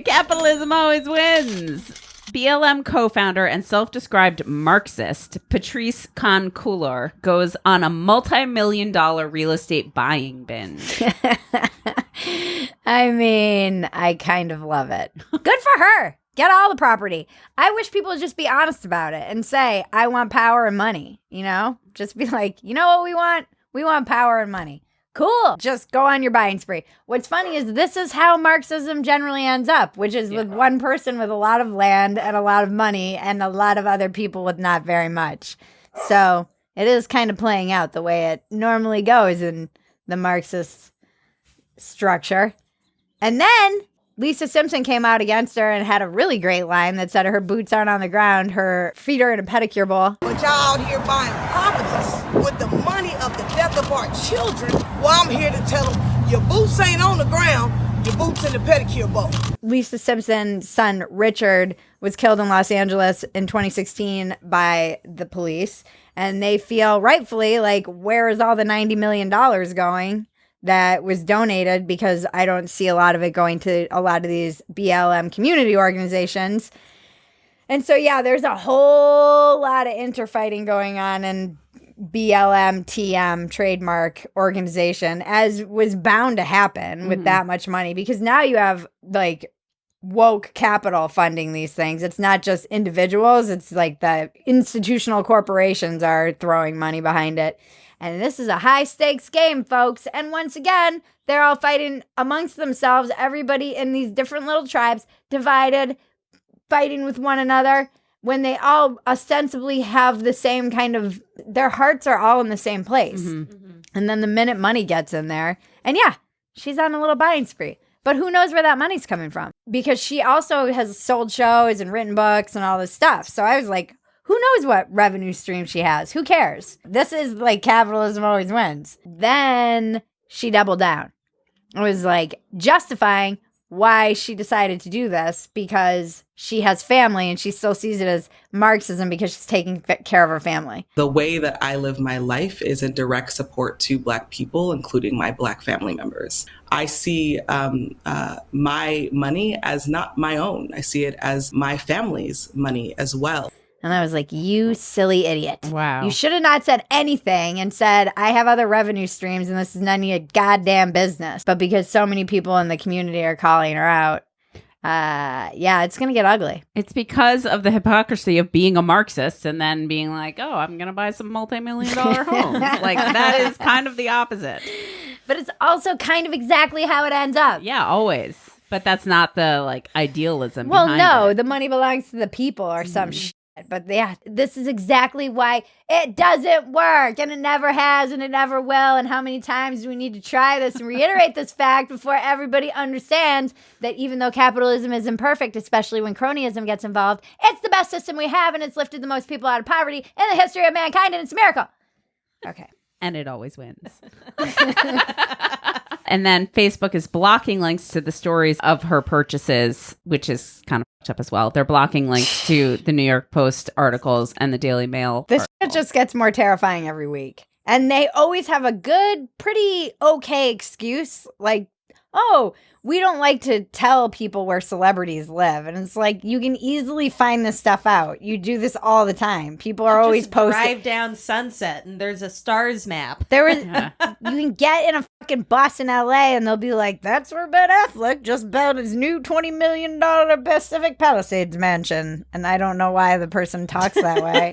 Capitalism always wins. BLM co-founder and self-described Marxist Patrice Khan-Coulor goes on a multi-million-dollar real estate buying binge. I mean, I kind of love it. Good for her. Get all the property. I wish people would just be honest about it and say, I want power and money, you know? Just be like, you know what we want? We want power and money. Cool. Just go on your buying spree. What's funny is this is how Marxism generally ends up, which is with one person with a lot of land and a lot of money and a lot of other people with not very much. So it is kind of playing out the way it normally goes in the Marxist structure. And then Lisa Simpson came out against her and had a really great line that said her boots aren't on the ground, her feet are in a pedicure bowl. But y'all out here buying properties with the money of the death of our children, well, I'm here to tell them your boots ain't on the ground, your boots in the pedicure bowl. Lisa Simpson's son, Richard, was killed in Los Angeles in 2016 by the police. And they feel rightfully like, where is all the $90 million going that was donated? Because I don't see a lot of it going to a lot of these BLM community organizations. And so, yeah, there's a whole lot of interfighting going on in BLM TM trademark organization, as was bound to happen with that much money, because now you have like woke capital funding these things. It's not just individuals. It's like the institutional corporations are throwing money behind it. And this is a high stakes game, folks. And once again, they're all fighting amongst themselves. Everybody in these different little tribes divided, fighting with one another when they all ostensibly have the same kind of, their hearts are all in the same place. And then the minute money gets in there, and yeah, she's on a little buying spree. But who knows where that money's coming from? Because she also has sold shows and written books and all this stuff. So I was like, who knows what revenue stream she has? Who cares? This is like capitalism always wins. Then she doubled down. It was like justifying why she decided to do this, because she has family and she still sees it as Marxism because she's taking care of her family. The way that I live my life is in direct support to Black people, including my Black family members. I see my money as not my own. I see it as my family's money as well. And I was like, you silly idiot. Wow. You should have not said anything and said, I have other revenue streams and this is none of your goddamn business. But because so many people in the community are calling her out, yeah, it's going to get ugly. It's because of the hypocrisy of being a Marxist and then being like, oh, I'm going to buy some multi-million-dollar homes. Like, that is kind of the opposite. But it's also kind of exactly how it ends up. Yeah, always. But that's not the, like, idealism Well, behind no, it. the money belongs to the people or some shit. But yeah, this is exactly why it doesn't work, and it never has, and it never will. And how many times do we need to try this and reiterate this fact before everybody understands that even though capitalism is imperfect, especially when cronyism gets involved, it's the best system we have, and it's lifted the most people out of poverty in the history of mankind, and it's a miracle. Okay. And it always wins. And then Facebook is blocking links to the stories of her purchases, which is kind of fucked up as well. They're blocking links to the New York Post articles and the Daily Mail. This shit just gets more terrifying every week. And they always have a good, pretty okay excuse. Like, oh, we don't like to tell people where celebrities live. And it's like, you can easily find this stuff out. You do this all the time. People are always posting. Drive down Sunset and there's a stars map. There was, you can get in a fucking bus in LA and they'll be like, that's where Ben Affleck just built his new $20 million Pacific Palisades mansion. And I don't know why the person talks that way.